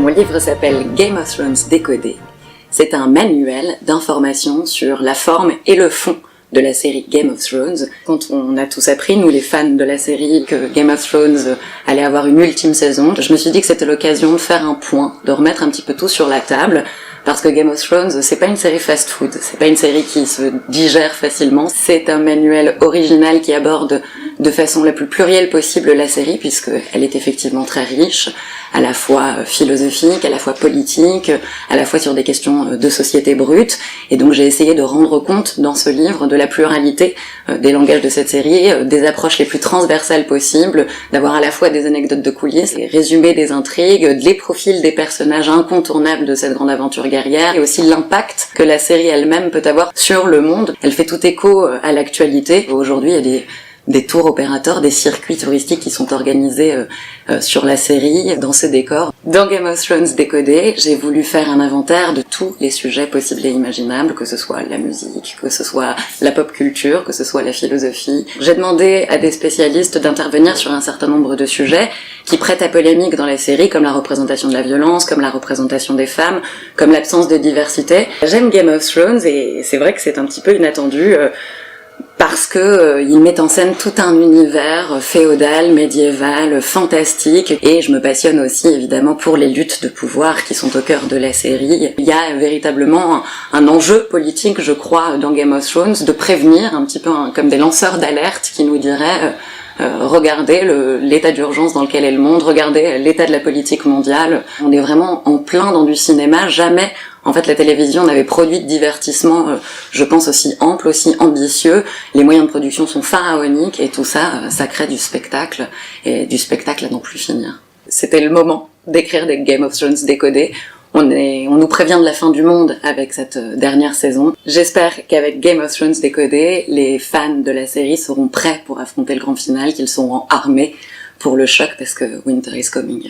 Mon livre s'appelle Game of Thrones décodé. C'est un manuel d'information sur la forme et le fond de la série Game of Thrones. Quand on a tous appris, nous les fans de la série, que Game of Thrones allait avoir une ultime saison, je me suis dit que c'était l'occasion de faire un point, de remettre un petit peu tout sur la table, parce que Game of Thrones, c'est pas une série fast-food, c'est pas une série qui se digère facilement, c'est un manuel original qui aborde de façon la plus plurielle possible la série, puisqu'elle est effectivement très riche, à la fois philosophique, à la fois politique, à la fois sur des questions de société brute, et donc j'ai essayé de rendre compte dans ce livre de la pluralité des langages de cette série, des approches les plus transversales possibles, d'avoir à la fois des anecdotes de coulisses, des résumés des intrigues, les profils des personnages incontournables de cette grande aventure guerrière, et aussi l'impact que la série elle-même peut avoir sur le monde. Elle fait tout écho à l'actualité. Aujourd'hui, il y a des tours opérateurs, des circuits touristiques qui sont organisés sur la série, dans ces décors. Dans Game of Thrones décodé, j'ai voulu faire un inventaire de tous les sujets possibles et imaginables, que ce soit la musique, que ce soit la pop culture, que ce soit la philosophie. J'ai demandé à des spécialistes d'intervenir sur un certain nombre de sujets qui prêtent à polémique dans la série, comme la représentation de la violence, comme la représentation des femmes, comme l'absence de diversité. J'aime Game of Thrones et c'est vrai que c'est un petit peu inattendu, parce que il met en scène tout un univers féodal, médiéval, fantastique, et je me passionne aussi évidemment pour les luttes de pouvoir qui sont au cœur de la série. Il y a véritablement un enjeu politique, je crois, dans Game of Thrones, de prévenir un petit peu comme des lanceurs d'alerte qui nous diraient regardez l'état d'urgence dans lequel est le monde, regardez l'état de la politique mondiale. On est vraiment en plein dans du cinéma, jamais en fait la télévision n'avait produit de divertissement, je pense aussi ample, aussi ambitieux. Les moyens de production sont pharaoniques et tout ça, ça crée du spectacle, et du spectacle à n'en plus finir. C'était le moment d'écrire des Game of Thrones décodés. On nous prévient de la fin du monde avec cette dernière saison. J'espère qu'avec Game of Thrones décodé, les fans de la série seront prêts pour affronter le grand final, qu'ils seront armés pour le choc parce que Winter is coming.